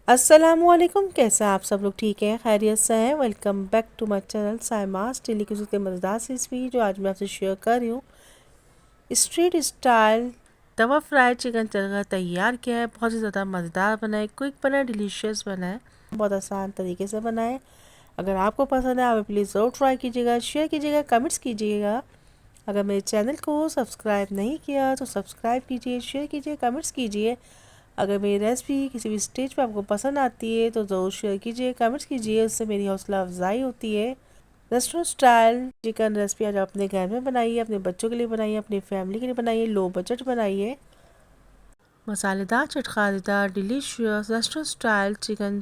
अस्सलामुअलैकुम, कैसे हैं आप सब लोग? ठीक हैं, खैरियत से हैं? Welcome back to my channel Saima's daily की उतने मज़ेदार सी रेसिपी जो आज मैं आपसे शेयर कर रही हूँ। स्ट्रीट स्टाइल तवा फ्राई चिकन तड़का तैयार किया है। बहुत ही ज़्यादा मज़ेदार बना है, क्विक बना है, डिलीशियस बना है, बहुत आसान तरीके से बना है। अगर आपको पसंद है आप प्लीज़ ज़रूर ट्राई कीजिएगा, शेयर कीजिएगा, कमेंट्स कीजिएगा। अगर मेरे चैनल को सब्सक्राइब नहीं किया तो सब्सक्राइब कीजिए, शेयर कीजिए, कमेंट्स कीजिए। अगर मेरी रेसिपी किसी भी स्टेज पे आपको पसंद आती है तो ज़रूर शेयर कीजिए, कमेंट्स कीजिए, उससे मेरी हौसला अफजाई होती है। रेस्टोरेंट स्टाइल चिकन रेसिपी आज अपने घर में बनाइए, अपने बच्चों के लिए बनाइए, अपनी फैमिली के लिए बनाइए, लो बजट बनाइए। मसालेदार चटखारेदार delicious restaurant style chicken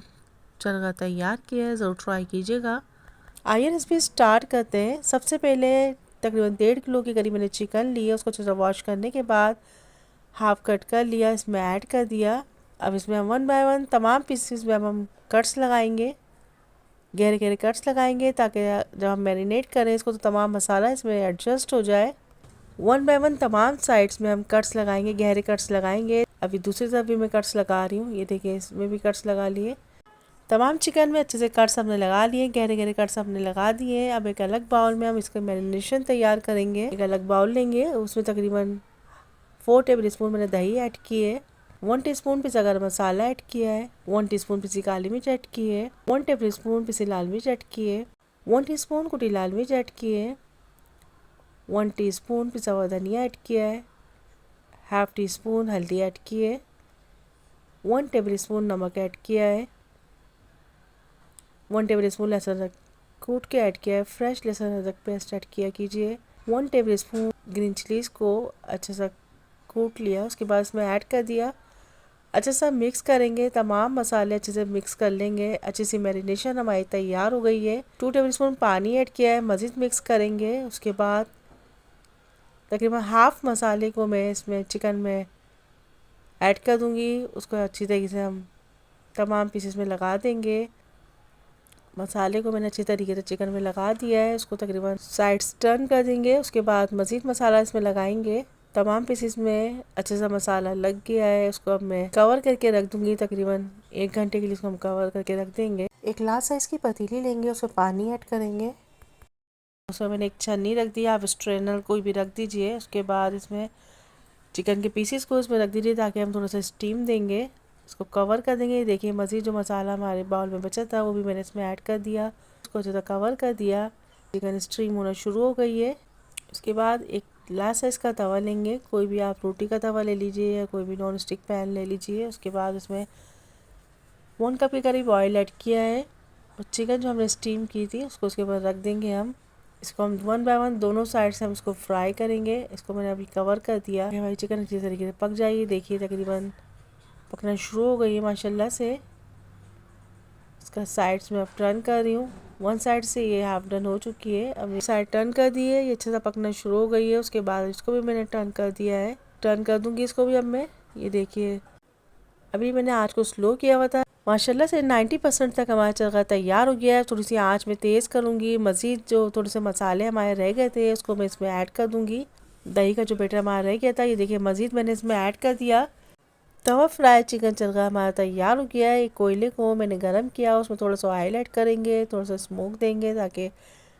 chargha तैयार किया है, ज़रूर ट्राई कीजिएगा। आइए रेसिपी स्टार्ट करते हैं। सबसे पहले तकरीबन 1.5 किलो के करीब मैंने चिकन लिया, उसको अच्छे से वॉश करने के बाद हाफ कट कर लिया, इसमें ऐड कर दिया। अब इसमें हम 1 बाय 1 तमाम पीसेस में अब हम कट्स लगाएंगे, गहरे गहरे कट्स लगाएंगे ताकि जब हम मैरिनेट करें इसको तो तमाम मसाला इसमें एडजस्ट हो जाए। 1 बाय 1 तमाम साइड्स में हम कट्स लगाएंगे, गहरे कट्स लगाएंगे। अभी दूसरी तरफ भी मैं कट्स लगा रही हूँ, ये देखिए इसमें भी कट्स लगा लिए। तमाम चिकन में अच्छे से कट्स हमने लगा लिए, गहरे गहरे कट्स हमने लगा दिए। अब एक अलग बाउल में हम इसका मैरिनेशन तैयार करेंगे। एक अलग बाउल लेंगे, उसमें तकरीबन 4 टेबल स्पून मैंने दही ऐड की है, 1 टीस्पून पिसा गरम मसाला ऐड किया है, 1 टीस्पून पिसी काली मिर्च ऐड की है, 1 टेबल स्पून पिसी लाल मिर्च ऐड की है, 1 टीस्पून कुटी लाल मिर्च ऐड की है, 1 टीस्पून पिसा हुआ धनिया ऐड किया है, हाफ टी स्पून हल्दी ऐड की है, 1 टेबल स्पून नमक ऐड किया है, 1 टेबल स्पून लहसुन अदरक कूट के ऐड किया है, फ्रेश लहसुन अदरक पेस्ट ऐड किया कीजिए। 1 टेबल स्पून ग्रीन चिलीज को अच्छे से कूट लिया, उसके बाद इसमें ऐड कर दिया। अच्छे से मिक्स करेंगे, तमाम मसाले अच्छे से मिक्स कर लेंगे। अच्छी सी मैरिनेशन हमारी तैयार हो गई है। 2 टेबल स्पून पानी ऐड किया है, मज़ीद मिक्स करेंगे। उसके बाद तकरीबन हाफ मसाले को मैं इसमें चिकन में ऐड कर दूंगी, उसको अच्छी तरीके से हम तमाम पीसेस में लगा देंगे। मसाले को मैंने अच्छी तरीके से चिकन में लगा दिया है, उसको तकरीबन साइड्स टर्न कर देंगे। उसके बाद मज़ीद मसाला इसमें लगाएंगे। तमाम पीसेस में अच्छे सा मसाला लग गया है, उसको अब मैं कवर करके रख दूंगी। तकरीबन 1 घंटे के लिए इसको हम कवर करके रख देंगे। एक लार्ज साइज़ की पतीली लेंगे, उसमें पानी ऐड करेंगे, उसमें मैंने एक छन्नी रख दिया, आप स्ट्रेनर कोई भी रख दीजिए। उसके बाद इसमें चिकन के पीसेस को इसमें रख दीजिए ताकि हम थोड़ा सा स्टीम देंगे। इसको कवर कर देंगे। देखिए मज़ीद जो मसाला हमारे बाउल में बचा था वो भी मैंने इसमें ऐड कर दिया, उसको अच्छे से कवर कर दिया। चिकन स्टीम होना शुरू हो गई है। उसके बाद एक लार्ज साइज़ का तवा लेंगे, कोई भी आप रोटी का तवा ले लीजिए या कोई भी नॉन स्टिक पैन ले लीजिए। उसके बाद उसमें 1 कप के करीब ऑयल ऐड किया है और चिकन जो हमने स्टीम की थी उसको उसके ऊपर रख देंगे हम। इसको हम 1 बाय 1 दोनों साइड से हम इसको फ्राई करेंगे। इसको मैंने अभी कवर कर दिया। हमारी चिकन अच्छी तरीके से पक जाएगी। देखिए तकरीबन पकना शुरू हो गई है माशाल्लाह से। इसका साइड्स में अब टर्न कर रही हूँ, 1 साइड से ये हाफ डन हो चुकी है। अब साइड टर्न कर दी है, ये अच्छे से पकना शुरू हो गई है। उसके बाद इसको भी मैंने टर्न कर दिया है, टर्न कर दूंगी इसको भी अब मैं। ये देखिए अभी मैंने आँच को स्लो किया हुआ था। माशाल्लाह से 90% तक हमारा चरगा तैयार हो गया है। थोड़ी सी आँच में तेज़ करूँगी। मज़ीद जो थोड़े से मसाले हमारे रह गए थे उसको मैं इसमें ऐड कर दूँगी। दही का जो बैटर हमारा रह गया था ये देखिए मज़ीद मैंने इसमें ऐड कर दिया। तवा फ्राई चिकन चरगा हमारा तैयार हो गया है। एक कोयले को मैंने गरम किया, उसमें थोड़ा सा ऑयल ऐड करेंगे, थोड़ा सा स्मोक देंगे ताकि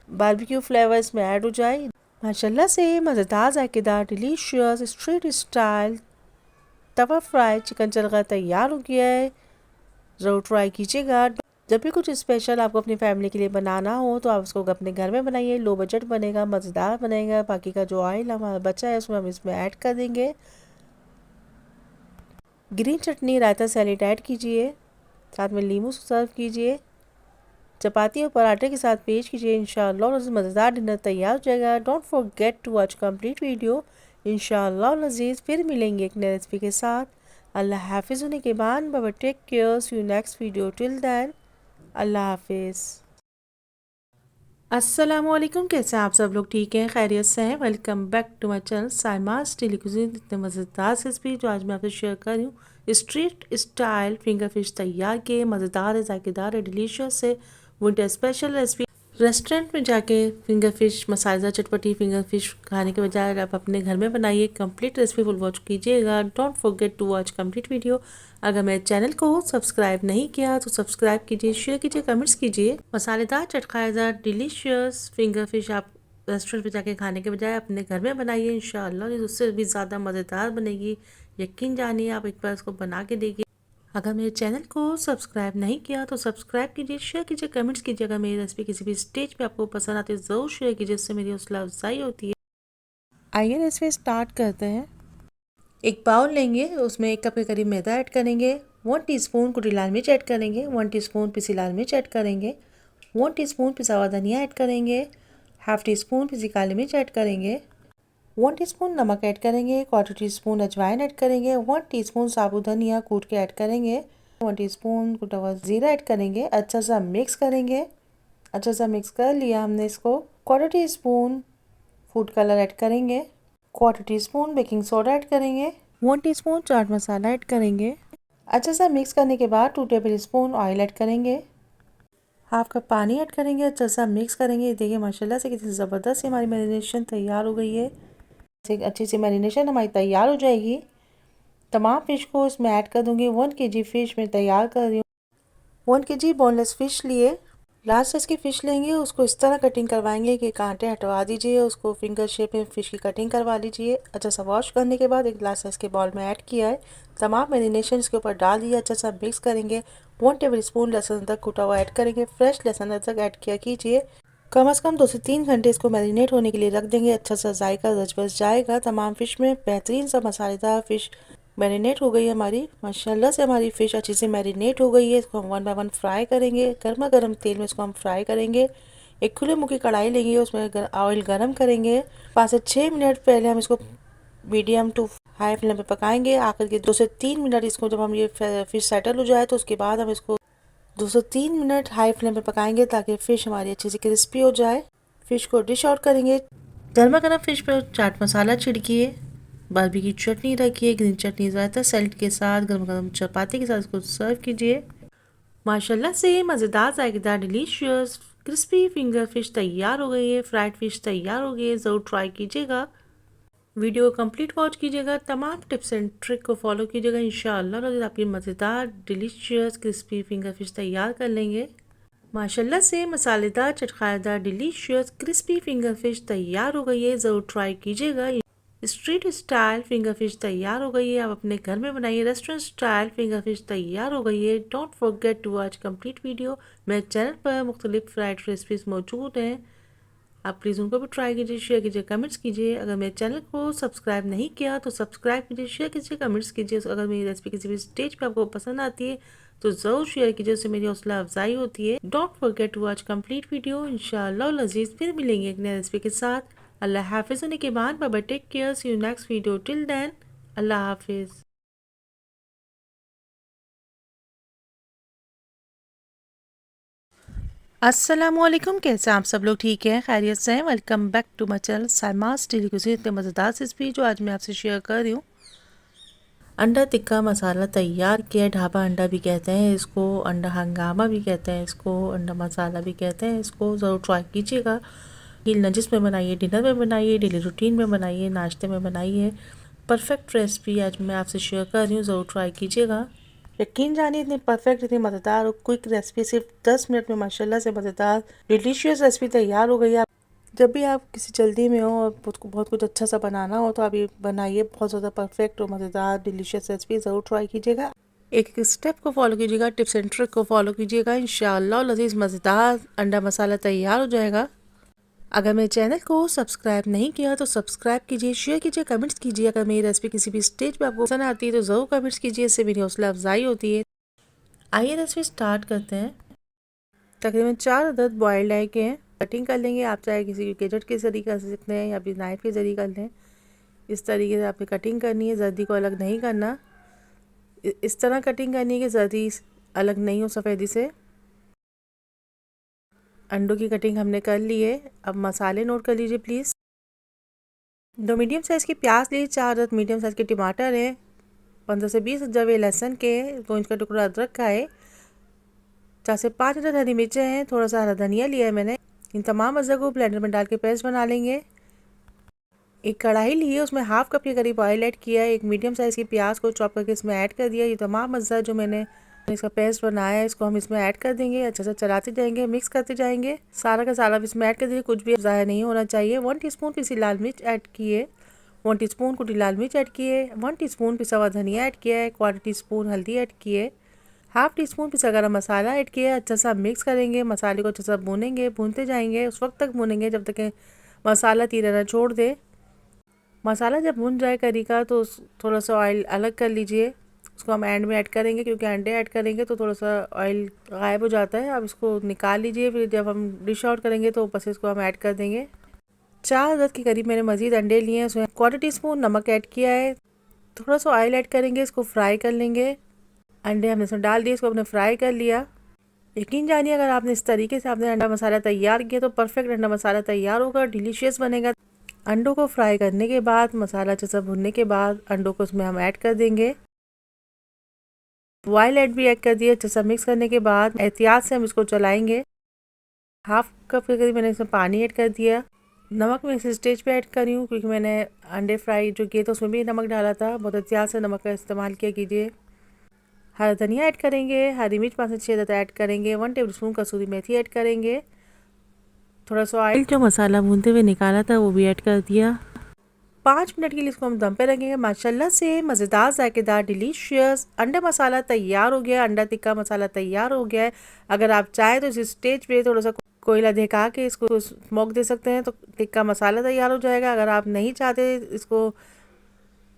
बारबेक्यू फ्लेवर इसमें ऐड हो जाए। माशाल्लाह से मज़ेदार जायकेदार डिलीशियस स्ट्रीट स्टाइल तवा फ्राई चिकन चरगा तैयार हो गया है। ज़रूर ट्राई कीजिएगा। जब भी कुछ स्पेशल आपको अपनी फैमिली के लिए बनाना हो तो आप उसको अपने घर में बनाइए, लो बजट बनेगा, मज़ेदार बनेगा। बाकी का जो ऑयल हमारा बचा है उसमें हम इसमें ऐड कर देंगे। ग्रीन चटनी रायता सैलेड ऐड कीजिए, साथ में नींबू सर्व कीजिए, चपाती और पराठे के साथ पेश कीजिए। इंशाअल्लाह मज़ेदार डिनर तैयार हो जाएगा। Don't forget to watch complete video. इंशाअल्लाह लजीज फिर मिलेंगे एक नई रेसिपी के साथ। अल्लाह हाफिज़ होने के बाद बाबा take care, see you next video, till then Allah हाफिज़। अस्सलामुअलैकुम, कैसे हैं आप सब लोग? ठीक हैं, खैरियत से हैं? Welcome back to my channel Saima's daily cuisine. इतने मज़ेदार रेसिपी जो आज मैं आपसे शेयर कर रही हूँ। स्ट्रीट स्टाइल फिंगर फिश तैयार किए, मज़ेदार है, जायकेदार है, डिलीशियस है, विंटर स्पेशल रेसिपी। रेस्टोरेंट में जाके फिंगर फिश मसालेदार चटपटी फिंगर फिश खाने के बजाय आप अपने घर में बनाइए। कंप्लीट रेसिपी फुल वॉच कीजिएगा। Don't forget to watch complete video. अगर मेरे चैनल को सब्सक्राइब नहीं किया तो सब्सक्राइब कीजिए, शेयर कीजिए, कमेंट्स कीजिए। मसालेदार चटखारेदार डिलीशियस फिंगर फिश आप रेस्टोरेंट पे जाके खाने के बजाय अपने घर में बनाइए। इंशाल्लाह उससे भी ज़्यादा मज़ेदार बनेगी। यकीन जानिए, आप एक बार इसको बना के देखिए। अगर मेरे चैनल को सब्सक्राइब नहीं किया तो सब्सक्राइब कीजिए, शेयर कीजिए, कमेंट्स कीजिए। अगर मेरी रेसिपी किसी भी स्टेज पे आपको पसंद आती है ज़रूर शेयर कीजिए, इससे मेरी हौसला अफजाई होती है। आइए रेसिपी स्टार्ट करते हैं। एक बाउल लेंगे, उसमें 1 कप के करीब मैदा ऐड करेंगे। 1 टीस्पून कुटी लाल मिर्च ऐड करेंगे। 1 टीस्पून पिसी लाल मिर्च ऐड करेंगे। 1 टीस्पून पिसा हुआ धनिया ऐड करेंगे। हाफ टी स्पून पिसी काली मिर्च ऐड करेंगे। 1 टीस्पून नमक ऐड करेंगे। 1/4 टीस्पून अजवाइन ऐड करेंगे। 1 टीस्पून साबुत धनिया कूट के ऐड करेंगे। 1 टीस्पून कुटा हुआ जीरा ऐड करेंगे। अच्छा सा मिक्स करेंगे। अच्छा सा मिक्स कर लिया हमने इसको। 1/4 टीस्पून फूड कलर ऐड करेंगे। 1/4 टीस्पून बेकिंग सोडा ऐड करेंगे। 1 टीस्पून चाट मसाला ऐड करेंगे। अच्छा सा मिक्स करने के बाद 2 टेबल स्पून ऑयल ऐड करेंगे। हाफ कप पानी ऐड करेंगे। अच्छा सा मिक्स करेंगे। देखिए माशाल्लाह से कितनी ज़बरदस्त हमारी मैरिनेशन तैयार हो गई है। अच्छी सी मैरिनेशन हमारी तैयार हो जाएगी। तमाम फ़िश को इसमें ऐड कर दूंगी। 1 kg फ़िश में तैयार कर रही हूँ। 1 kg बोनलेस फ़िश लिए। लास्ट साइज़ की फ़िश लेंगे, उसको इस तरह कटिंग करवाएंगे कि कांटे हटवा दीजिए। उसको फिंगर शेप में फ़िश की कटिंग करवा लीजिए। अच्छा सा वॉश करने के बाद एक लास्ट साइज़ के बॉल में ऐड किया है। तमाम मैरिनेशन इसके ऊपर डाल दिया। अच्छा सा मिक्स करेंगे। 1 टेबल स्पून लहसुन अदरक कूटा हुआ ऐड करेंगे। फ्रेश लहसुन अदरक ऐड किया कीजिए। कम से कम 2 से 3 घंटे इसको मैरिनेट होने के लिए रख देंगे। अच्छा सा जायका रच बस जाएगा तमाम फ़िश में। बेहतरीन सा मसालेदार फ़िश मैरिनेट हो गई है हमारी। माशाल्लाह से हमारी फ़िश अच्छी से मैरिनेट हो गई है। इसको हम 1 बाय 1 फ्राई करेंगे। गर्मा गर्म तेल में इसको हम फ्राई करेंगे। एक खुले मुँह की कढ़ाई लेंगे, उसमें ऑयल गर्म करेंगे। 5 से 6 मिनट पहले हम इसको मीडियम टू हाई फ्लेम पे पकाएंगे। आखिर के 2 से 3 मिनट इसको जब हम ये फ़िश सेटल हो जाए तो उसके बाद हम इसको 2 से 3 मिनट हाई फ्लेम पे पकाएंगे ताकि फ़िश हमारी अच्छी से क्रिस्पी हो जाए। फ़िश को डिश आउट करेंगे। गर्मा गर्म फ़िश पे चाट मसाला छिड़किए। बारबेक्यू चटनी रखिए, ग्रीन चटनी ज़्यादातर सैलेड के साथ गर्म गर्म चपाती के साथ इसको सर्व कीजिए। माशाल्लाह से मज़ेदार जायकेदार डिलीशियस क्रिस्पी फिंगर फ़िश तैयार हो गई है। फ्राइड फ़िश तैयार हो गई है। ज़रूर ट्राई कीजिएगा। वीडियो को कंप्लीट वॉच कीजिएगा। तमाम टिप्स एंड ट्रिक को फॉलो कीजिएगा। इंशाअल्लाह आपकी मज़ेदार डिलीशियस क्रिस्पी फिंगर फ़िश तैयार कर लेंगे। माशाल्लाह से मसालेदार चटखारेदार डिलीशियस क्रिस्पी फिंगर फिश तैयार हो गई है। ज़रूर ट्राई कीजिएगा। स्ट्रीट स्टाइल फिंगर फिश तैयार हो गई है। आप अपने घर में बनाइए। रेस्टोरेंट स्टाइल फिंगर फिश तैयार हो गई है। Don't forget to watch complete video. मेरे चैनल पर मुख्तलिफ फ्राइड रेसिपीज़ मौजूद हैं, आप प्लीज़ उनको भी ट्राई कीजिए, शेयर कीजिए, कमेंट्स कीजिए। अगर मेरे चैनल को सब्सक्राइब नहीं किया तो सब्सक्राइब कीजिए, शेयर कीजिए, कमेंट्स कीजिए। अगर मेरी रेसिपी किसी भी स्टेज पे आपको पसंद आती है तो ज़रूर शेयर कीजिए, उससे मेरी हौसला अफजाई होती है। Don't forget to watch complete video. इंशाअल्लाह अज़ीज़ फिर मिलेंगे एक नए रेसिपी के साथ। अल्लाह हाफिज़। होने के बाद बाबा take care. See you next video. Till then Allah हाफिज़। अस्सलामुअलैकुम, कैसे आप सब लोग? ठीक हैं, खैरियत से हैं? Welcome back to my channel Saima's daily cuisine. इतने मज़ेदार रेसिपी जो आज मैं आपसे शेयर कर रही हूँ। अंडा टिक्का मसाला तैयार किया। ढाबा अंडा भी कहते हैं इसको, अंडा हंगामा भी कहते हैं इसको, अंडा मसाला भी कहते हैं इसको। ज़रूर ट्राई कीजिएगा। लंचेस में बनाइए, डिनर में बनाइए, डेली रूटीन में बनाइए, नाश्ते में बनाइए। परफेक्ट रेसिपी आज मैं आपसे शेयर कर रही हूँ, ज़रूर ट्राई कीजिएगा। यकीन जानिए इतनी परफेक्ट, इतनी मज़ेदार और क्विक रेसिपी सिर्फ 10 मिनट में माशाल्लाह से मज़ेदार डिलीशियस रेसिपी तैयार हो गई है। जब भी आप किसी जल्दी में हो और बहुत कुछ अच्छा सा बनाना हो तो आप ये बनाइए। बहुत ज़्यादा परफेक्ट और मज़ेदार डिलीशियस रेसिपी ज़रूर ट्राई कीजिएगा। एक एक स्टेप को फॉलो कीजिएगा, टिप्स एंड ट्रिक को फॉलो कीजिएगा। इंशाअल्लाह लजीज मज़ेदार अंडा मसाला तैयार हो जाएगा। अगर मेरे चैनल को सब्सक्राइब नहीं किया तो सब्सक्राइब कीजिए, शेयर कीजिए, कमेंट्स कीजिए। अगर मेरी रेसिपी किसी भी स्टेज पे आपको पसंद आती है तो ज़रूर कमेंट्स कीजिए, इससे मेरी हौसला अफजाई होती है। आइए रेसिपी स्टार्ट करते हैं। तकरीबन 4 अदद बॉयल्ड एग हैं। कटिंग कर लेंगे। आप चाहे किसी गेजेट के ज़रिए कर सकते हैं या फिर नाइफ़ के ज़रिए कर लें। इस तरीके से आपने कटिंग करनी है। जर्दी को अलग नहीं करना, इस तरह कटिंग करनी है कि जर्दी अलग नहीं हो सफ़ेदी से। अंडों की कटिंग हमने कर ली है। अब मसाले नोट कर लीजिए प्लीज़। 2 मीडियम साइज़ की प्याज ली, 4 अदद मीडियम साइज़ के टमाटर हैं, 15 से 20 जवे लहसुन के, 2 इंच का टुकड़ा अदरक का है, 4 से 5 अदद हरी मिर्चें हैं, थोड़ा सा हरा धनिया लिया है मैंने, इन तमाम अज़ा को ब्लेंडर में डाल के पेस्ट बना लेंगे। एक कढ़ाई ली है, उसमें हाफ कप के करीब ऑयल ऐड किया है। एक मीडियम साइज़ की प्याज को चॉप करके इसमें ऐड कर दिया। ये तमाम अज़ा जो मैंने इसका पेस्ट बनाया है इसको हम इसमें ऐड कर देंगे। अच्छा से चलाते जाएंगे, मिक्स करते जाएंगे। सारा का सारा इसमें ऐड कर देंगे, कुछ भी ज़ाया नहीं होना चाहिए। 1 टीस्पून पिसी लाल मिर्च ऐड किए, 1 टीस्पून कुटी लाल मिर्च ऐड किए, 1 टीस्पून पिसा हुआ धनिया ऐड किया है, 1/4 टीस्पून हल्दी ऐड किए, हाफ टी स्पून पिसा गरम मसाला ऐड किया। अच्छा सा मिक्स करेंगे, मसाले को अच्छा सा भूनेंगे, भूनते जाएंगे। उस वक्त तक भूनेंगे जब तक कि मसाला तीर ना छोड़ दे। मसाला जब भुन जाए करी का तो थोड़ा सा ऑयल अलग कर लीजिए। उसको हम एंड में ऐड करेंगे, क्योंकि अंडे ऐड करेंगे तो थोड़ा सा ऑयल गायब हो जाता है। अब इसको निकाल लीजिए। फिर जब हम डिश आउट करेंगे तो ऊपर से इसको हम ऐड कर देंगे। 4 अदद के करीब मैंने मज़ीद अंडे लिए हैं, उसमें 1/4 टीस्पून नमक ऐड किया है। थोड़ा सा ऑयल ऐड करेंगे, इसको फ्राई कर लेंगे। अंडे हमने इसमें डाल दिए, इसको हमने फ्राई कर लिया। यकीन जानिए, अगर आपने इस तरीके से आपने अंडा मसाला तैयार किया तो परफेक्ट अंडा मसाला तैयार होगा, डिलीशियस बनेगा। अंडों को फ्राई करने के बाद, मसाला अच्छा सा भुनने के बाद अंडों को उसमें हम ऐड कर देंगे। बॉयल ऐड भी ऐड कर दिए। अच्छा सा मिक्स करने के बाद एहतियात से हम इसको चलाएंगे। हाफ कप के करीब मैंने इसमें पानी ऐड कर दिया। नमक मैं इस स्टेज पे ऐड कर रही हूँ, क्योंकि मैंने अंडे फ्राई जो किए तो उसमें भी नमक डाला था। बहुत एहतियात से नमक का इस्तेमाल किया कीजिए। हरा धनिया ऐड करेंगे, हरी मिर्च 5 से 6 अदद ऐड करेंगे, 1 टेबल स्पून कसूरी मेथी ऐड करेंगे। थोड़ा सा ऑयल जो मसाला भूनते हुए निकाला था वो भी ऐड कर दिया। 5 मिनट के लिए इसको हम दम पे रखेंगे। माशाल्लाह से मज़ेदार, जायकेदार, डिलीशियस अंडा मसाला तैयार हो गया। अंडा टिक्का मसाला तैयार हो गया है। अगर आप चाहें तो इस स्टेज पे थोड़ा सा कोयला दिखा के इसको स्मोक दे सकते हैं, तो टिक्का मसाला तैयार हो जाएगा। अगर आप नहीं चाहते इसको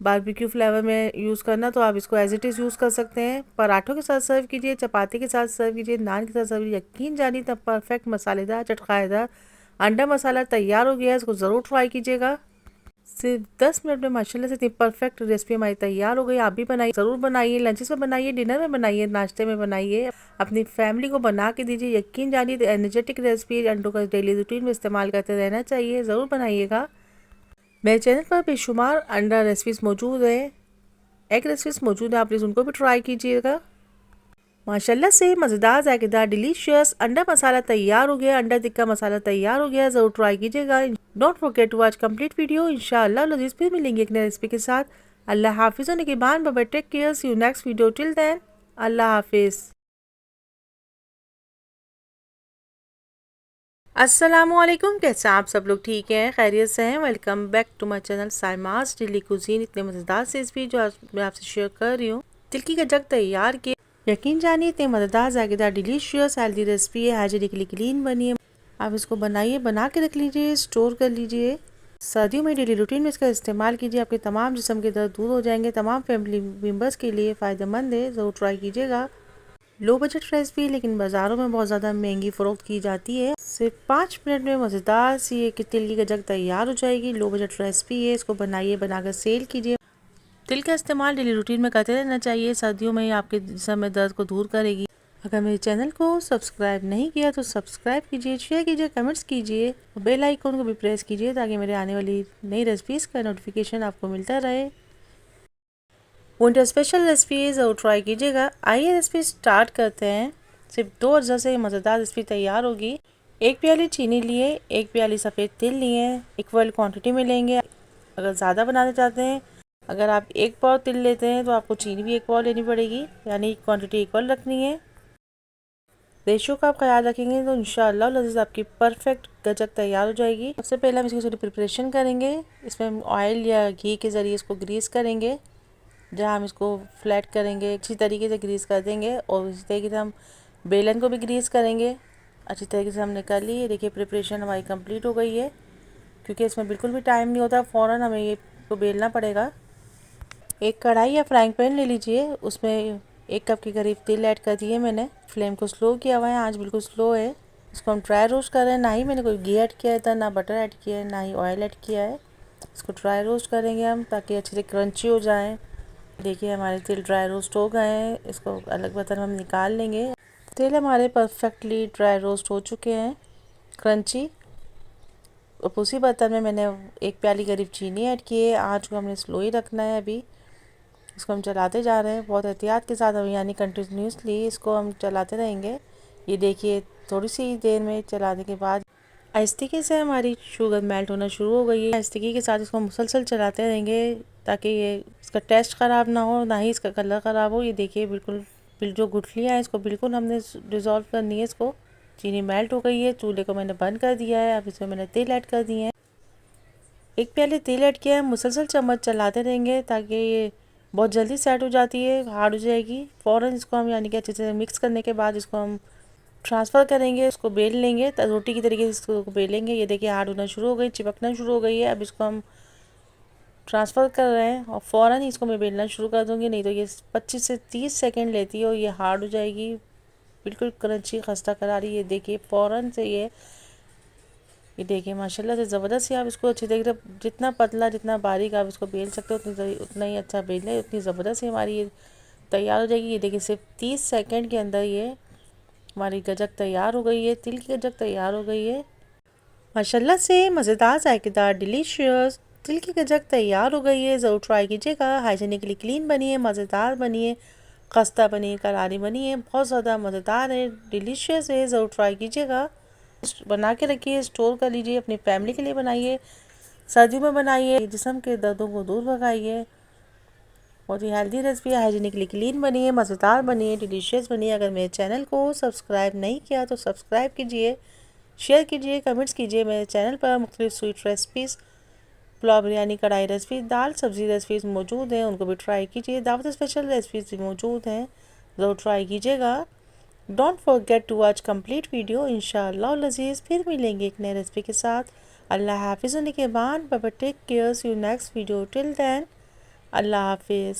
बारबेक्यू फ्लेवर में यूज़ करना तो आप इसको एज इट इज़ यूज़ कर सकते हैं। पराठों के साथ सर्व कीजिए, चपाती के साथ सर्व कीजिए, नान के साथ सर्व कीजिए। यकीन जानिए तब परफेक्ट मसालेदार चटखाएदार अंडा मसाला तैयार हो गया है। इसको ज़रूर ट्राई कीजिएगा। सिर्फ 10 मिनट में माशाल्लाह से इतनी परफेक्ट रेसिपी हमारी तैयार हो गई। आप भी बनाइए, ज़रूर बनाइए। लंचेस में बनाइए, डिनर में बनाइए, नाश्ते में बनाइए, अपनी फैमिली को बना के दीजिए। यकीन जानिए एनर्जेटिक रेसिपी अंडों का डेली रूटीन में इस्तेमाल करते रहना चाहिए। ज़रूर बनाइएगा। मेरे चैनल पर बेशुमार अंडा रेसिपीज़ मौजूद है, एग रेसिपीज़ मौजूद है, आप प्लीज़ उनको भी ट्राई कीजिएगा। माशाल्लाह से मज़ेदार, जायकेदार, डिलीशियस अंडा मसाला तैयार हो गया। अंडा टिक्का मसाला तैयार हो गया। ज़रूर ट्राई कीजिएगा। Don't forget to watch complete video. इंशाअल्लाह लजीज फिर मिलेंगे एक नई रेसिपी के साथ। अल्लाह हाफिज़। के बाद bye, take care, see you next video. Till then Allah हाफिज़। अस्सलामुअलैकुम, कैसे आप सब लोग? ठीक हैं, खैरियत से हैं? Welcome back to my channel Saima's daily cuisine. इतने मज़ेदार से रेसिपी जो आज मैं आपसे शेयर कर रही हूँ, तिलकी का जग तैयार किए। यकीन जानिए इतने मज़ेदार, जायकेदार, डिलीशियस, हेल्दी रेसिपी है। हाइजीनिकली क्लीन बनी है। आप इसको बनाइए, बना के रख लीजिए, स्टोर कर लीजिए। सर्दियों में डेली रूटीन में इसका इस्तेमाल कीजिए। आपके तमाम जिस्म के दर्द दूर हो जाएंगे। तमाम फैमिली मेम्बर्स के लिए फ़ायदेमंद है। ज़रूर ट्राई कीजिएगा। लो बजट रेसिपी, लेकिन बाज़ारों में बहुत ज़्यादा महंगी फ़रोख्त की जाती है। सिर्फ 5 मिनट में मज़ेदार सी एक तिल की जग तैयार हो जाएगी। लो बजट रेसिपी है, इसको बनाइए, बनाकर सेल कीजिए। तिल का इस्तेमाल डेली रूटीन में करते रहना चाहिए। सर्दियों में आपके जिस्म में दर्द को दूर करेगी। अगर मेरे चैनल को सब्सक्राइब नहीं किया तो सब्सक्राइब कीजिए, शेयर कीजिए, कमेंट्स कीजिए, बेल आइकन को भी प्रेस कीजिए, ताकि मेरे आने वाली नई रेसिपीज़ का नोटिफिकेशन आपको मिलता रहे। विंटर स्पेशल रेसिपी ज़रूर ट्राई कीजिएगा। आइए रेसिपी स्टार्ट करते हैं। सिर्फ 2 अज्जा से मज़ेदार रेसिपी तैयार होगी। 1 प्याली चीनी लिए, 1 प्याली सफ़ेद तिल लिए, इक्वल क्वांटिटी में लेंगे। अगर ज़्यादा बनाना चाहते हैं, अगर आप 1 पाव तिल लेते हैं तो आपको चीनी भी 1 पाव लेनी पड़ेगी, यानी क्वांटिटी इक्वल रखनी है। रेशियो का आप ख्याल रखेंगे तो इंशाअल्लाह लज़ीज़ आपकी परफेक्ट गजक तैयार हो जाएगी। सबसे पहले हम इसकी थोड़ी प्रिपरेशन करेंगे। इसमें हम ऑयल या घी के ज़रिए इसको ग्रीस करेंगे। जहाँ हम इसको फ्लैट करेंगे, अच्छी तरीके से ग्रीस कर देंगे। और इसी तरीके से हम बेलन को भी ग्रीस करेंगे। अच्छी तरीके से हमने कर ली है। देखिए प्रिपरेशन हमारी कंप्लीट हो गई है। क्योंकि इसमें बिल्कुल भी टाइम नहीं होता, फ़ौरन हमें ये को बेलना पड़ेगा। एक कढ़ाई या फ्राइंग पैन ले लीजिए, उसमें 1 कप के करीब तेल ऐड कर दिए मैंने। फ्लेम को स्लो किया हुआ है, आँच बिल्कुल स्लो है। इसको हम ड्राई रोस्ट कर रहे हैं। ना ही मैंने कोई घी ऐड किया था, ना बटर ऐड किया है, ना ही ऑयल ऐड किया है। इसको ड्राई रोस्ट करेंगे हम, ताकि अच्छे से क्रंची हो जाए। देखिए हमारे तिल ड्राई रोस्ट हो गए हैं। इसको अलग बर्तन में हम निकाल लेंगे। तिल हमारे परफेक्टली ड्राई रोस्ट हो चुके हैं, क्रंची। और उसी बर्तन में मैंने 1 प्याली करीब चीनी ऐड की है। आँच को हमने स्लो ही रखना है। अभी इसको हम चलाते जा रहे हैं बहुत एहतियात के साथ, यानी कंटिन्यूसली इसको हम चलाते रहेंगे। ये देखिए थोड़ी सी देर में चलाने के बाद आहिस्ते से हमारी शुगर मेल्ट होना शुरू हो गई है। आहिस्ते के साथ इसको मुसलसल चलाते रहेंगे ताकि ये इसका टेस्ट ख़राब ना हो, ना ही इसका कलर ख़राब हो। ये देखिए बिल्कुल जो गुठलियाँ हैं इसको बिल्कुल हमने डिज़ोल्व करनी है। इसको चीनी मेल्ट हो गई है, चूल्हे को मैंने बंद कर दिया है। अब इसमें मैंने तेल ऐड कर दिए हैं, एक प्याले तेल ऐड किया है। मुसलसल चम्मच चलाते रहेंगे ताकि ये बहुत जल्दी सेट हो जाती है, हार्ड हो जाएगी। फ़ौरन इसको हम यानी कि अच्छे से मिक्स करने के बाद इसको हम ट्रांसफ़र करेंगे, इसको बेल लेंगे, रोटी की तरीके से इसको बेलेंगे। ये देखिए हार्ड होना शुरू हो गई, चिपकना शुरू हो गई है। अब इसको हम ट्रांसफ़र कर रहे हैं और फ़ौरन ही इसको मैं बेलना शुरू कर दूँगी, नहीं तो ये 25 से 30 सेकंड लेती है और ये हार्ड हो जाएगी, बिल्कुल क्रंची खस्ता करारी। ये देखिए फ़ौरन से ये देखिए माशाल्लाह से ज़बरदस्त ही आप इसको अच्छी तरीके से जितना पतला जितना बारीक आप इसको बेल सकते हो उतना ही अच्छा बेल लें, उतनी ज़बरदस्त ही हमारी ये तैयार हो जाएगी। ये देखिए सिर्फ 30 सेकंड के अंदर ये हमारी गजक तैयार हो गई है, तिल की गजक तैयार हो गई है। माशाल्लाह से मज़ेदार जायकेदार डिलीशियस तिल की गजक तैयार हो गई है। ज़रूर ट्राई कीजिएगा। हाइजीनिकली क्लीन बनी है, मज़ेदार बनी है, खस्ता बनी है, करारी बनी है, बहुत ज़्यादा मज़ेदार है, डिलीशियस है। ज़रूर ट्राई कीजिएगा, बना के रखिए, स्टोर कर लीजिए, अपनी फैमिली के लिए बनाइए, सर्दियों में बनाइए, जिस्म के दर्दों को दूर भगाइए। बहुत ही हेल्दी रेसिपी है, हाइजीनिकली क्लीन बनी है, मज़ेदार बनी है, डिलीशियस बनी है। अगर मेरे चैनल को सब्सक्राइब नहीं किया तो सब्सक्राइब कीजिए, शेयर कीजिए, कमेंट्स कीजिए। मेरे चैनल पर मुख्तलिफ स्वीट रेसिपीज़, पुलाव, बिरयानी, कढ़ाई रेसिपी, दाल सब्ज़ी रेसिपीज़ मौजूद हैं, उनको भी ट्राई कीजिए। दावत स्पेशल रेसिपीज़ भी मौजूद हैं, ज़रूर ट्राई कीजिएगा। Don't forget to watch complete video. इंशाअल्लाह लजीज़ फिर मिलेंगे एक नए रेसिपी के साथ। अल्लाह हाफिज़। Take care, see you next video. Till then Allah हाफिज़।